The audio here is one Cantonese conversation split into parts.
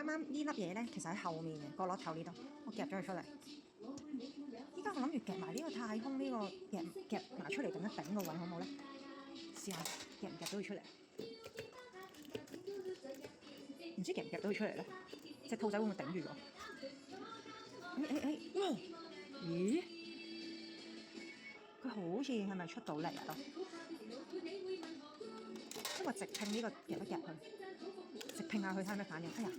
啱呢粒嘢咧，其實喺後面嘅角落頭呢度，我夾咗佢出嚟。依家我諗住夾埋呢個太空呢個夾埋出嚟，咁樣頂個位好唔好咧？試下夾唔夾到佢出嚟？唔知夾唔夾到佢出嚟咧？隻兔仔會唔會頂住咗？哇！咦？佢好似係咪出到嚟啊？因為直拼呢個夾一夾佢，直拼下佢睇下咩反應。哎呀，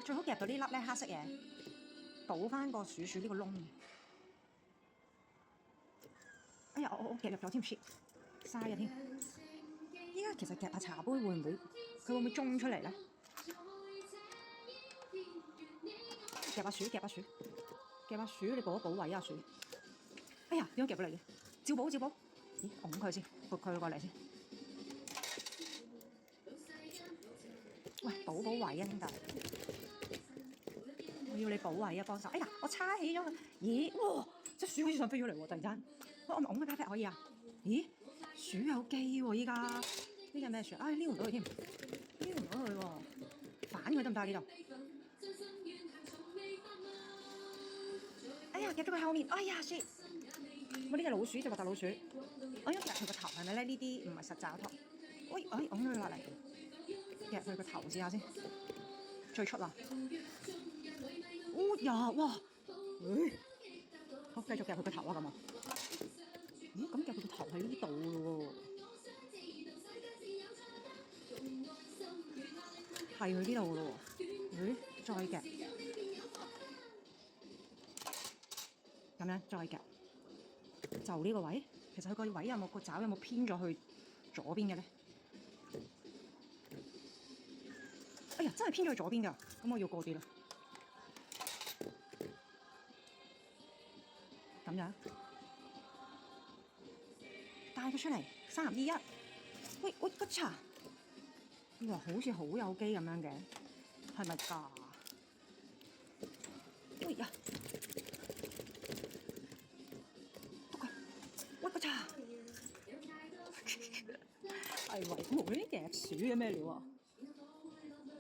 最好夾到呢粒咧黑色嘢，倒翻個鼠呢個窿。哎呀，我夾入咗添 shit， 嘥嘅添。依家其實夾下茶杯會唔會佢會唔會中出嚟咧？夾下鼠，你補一補位啊鼠！哎呀，點解夾過嚟嘅？照補，咦，拱佢先，撥佢過嚟先。喂，補位啊，兄弟！我要你補位啊，幫手！哎呀，我叉起咗佢。咦，哇！隻鼠好似想飛咗嚟喎，突然間。我咪拱佢 pat pat 可以啊？咦，鼠有機喎！依家呢隻咩鼠？撩唔到佢添，撩唔到佢喎。反佢得唔得呢度？哎呀，夾咗佢後面。哎呀 shit！ 我呢隻老鼠就話大老鼠，我應該夾佢個頭係咪咧？呢啲唔係實爪頭。喂，拱咗佢落嚟，夾佢個頭試下先。最出啦！哦呀，哇！好，繼續夾佢個頭啊咁啊！咦，咁夾佢個頭喺呢度咯喎，係佢呢度咯喎。再夾，咁樣再夾，就呢個位。其實佢個位有冇個爪有冇偏咗去左邊嘅咧？哎呀，真係偏咗去左邊㗎，咁我要過啲啦。咁樣帶佢出嚟，3、2、1，喂，個茶，哇，好似好有機咁樣嘅，係咪㗎？喂呀，篤佢，喂個茶，係喂，冇呢啲夾鼠嘅咩料啊？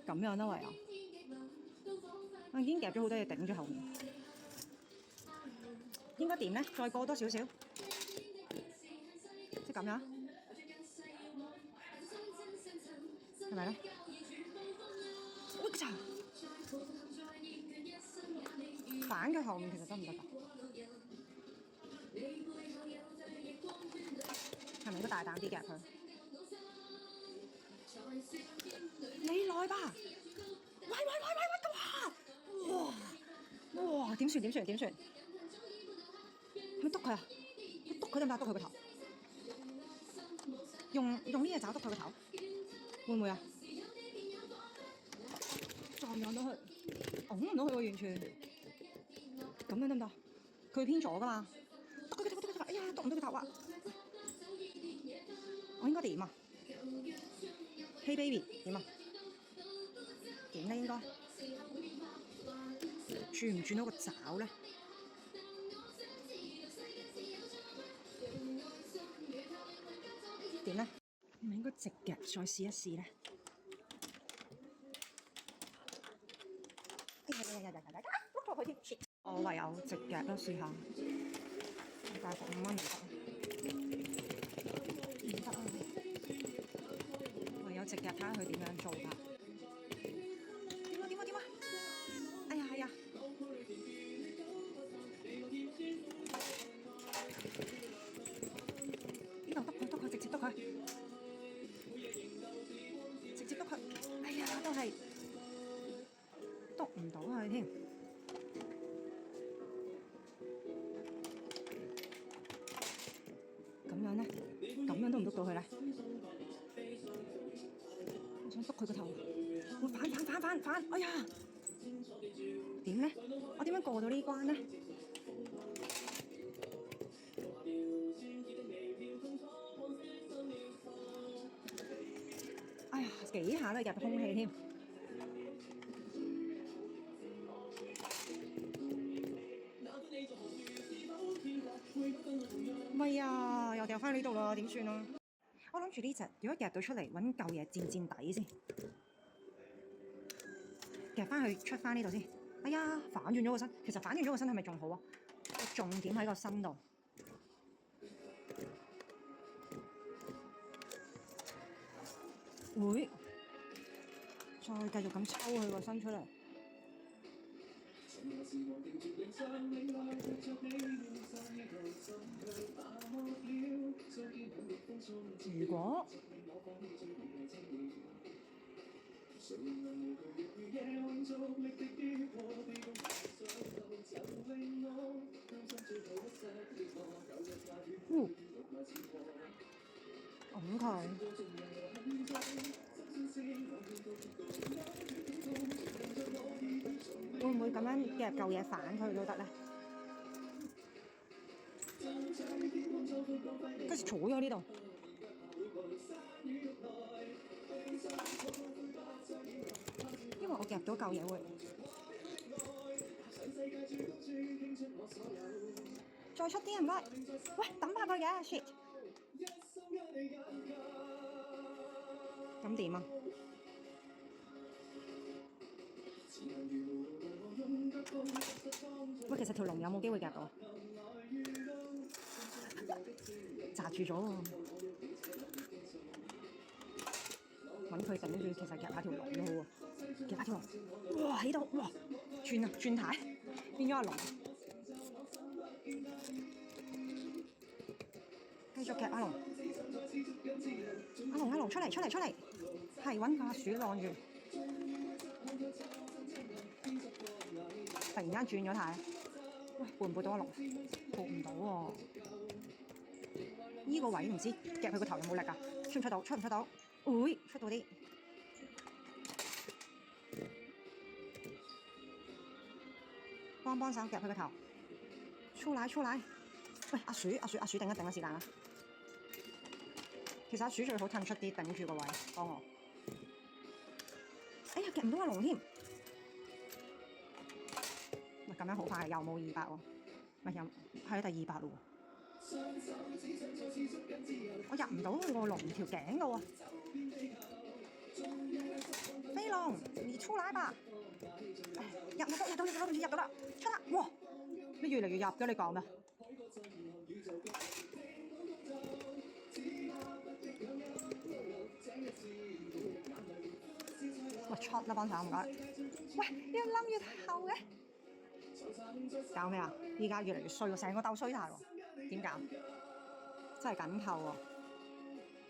咁樣啦，喂啊，我已經夾咗好多嘢頂咗後面。應該點咧？再過多少少，即係咁樣，係咪咧？喂茶，反佢後面其實得唔得㗎？係咪應該大膽啲夾佢？你來吧！喂！哇！點算？係咪篤佢啊？篤佢得唔得？篤佢個頭，用呢隻爪篤佢個頭，會唔會啊？撞到佢，拱唔到佢喎，完全。咁樣得唔得？佢偏左㗎嘛？篤佢！哎呀，篤唔到佢頭啊！我應該點啊？Hey baby， 點啊？點咧應該？轉唔轉到個爪咧？點咧？係咪應該直夾再試一試咧？碌咗佢添，我唯有直夾咯，試下。大概5蚊唔得啊！唯有直夾睇下佢點樣做法。點啊！哎呀係啊！呢度篤佢，直接篤佢。哎呀，都係篤唔到佢添。咁樣咧，咁樣都唔篤到佢咧。我想篤佢個頭，我反！哎呀，點咧？我點樣過到呢關咧？哎呀，幾下都入空氣添。喂呀，又掉翻呢度啦，點算啊？我諗住呢隻，如果夾到出嚟，揾嚿嘢墊墊底先，夾翻去出翻呢度先。哎呀，反轉咗個身，其實反轉咗個身係咪仲好啊？個重點喺個身度。會再繼續咁抽佢個身出嚟。如果揞佢，會唔會咁樣夾嚿嘢反佢都得咧？跟住坐咗呢度，因為我夾到嚿嘢會再出啲唔該。喂，抌下個嘢 shit！ 咁點啊？喂，其實條龍有冇機會夾到？擲住咗喎，揾佢頂住，其實夾下條龍都好喎，夾下條龍，哇喺度，哇轉啊轉軚，變咗阿龍，繼續夾阿龍，阿龍出嚟，係揾個阿鼠晾住，突然間轉咗軚，喂撥唔撥到阿龍？撥唔到喎。依個位唔知夾佢個頭有冇力啊？出唔出到？出唔出到？會出到啲。幫手夾佢個頭。出嚟！喂，阿鼠頂一頂是但啦。其實阿鼠最好褪出啲，頂住個位，幫我。哎呀，夾唔到阿龍添。喂，咁樣好快，又冇200喎。咪又係第200咯喎。我入唔到佢個龍條頸度啊！飛龍，你出嚟吧！入到啦！出啦！哇！你越嚟越入咗，你講咩？喂，出啦幫手唔該。喂，越冧越後嘅。搞咩啊？依家越嚟越衰喎，成個鬥衰態喎。點搞？真係緊扣喎，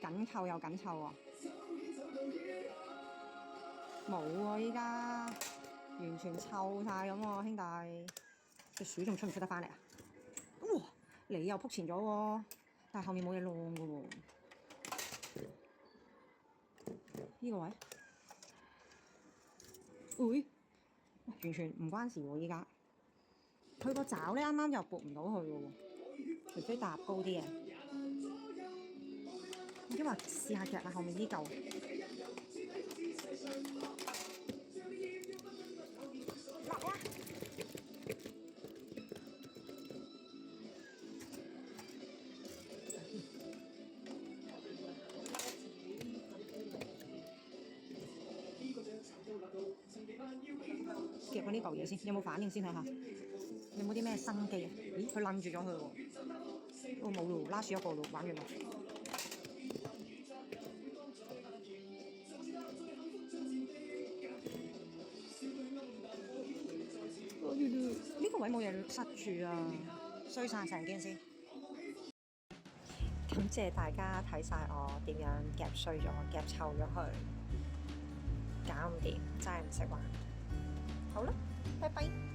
緊扣又緊湊喎。冇喎，依家完全臭晒咁喎，兄弟。隻鼠仲出唔出得翻嚟啊？哇！你又撲前咗喎，但係後面冇嘢晾嘅喎。呢個位，會完全唔關事喎，依家。佢個爪咧，啱啱又撥唔到佢嘅喎，除非搭高啲嘅。因為試下夾下後面呢嚿。落啦！夾過呢嚿嘢先，有冇反應先睇下？有冇啲咩生機啊？咦，佢擸住咗佢喎。哦，冇咯，拉住一個咯，玩完啦。呢個位冇嘢塞住啊，衰晒成件事。感謝大家睇晒我點樣夾衰咗、夾臭咗佢，搞唔掂，真係唔識玩。好啦，拜拜。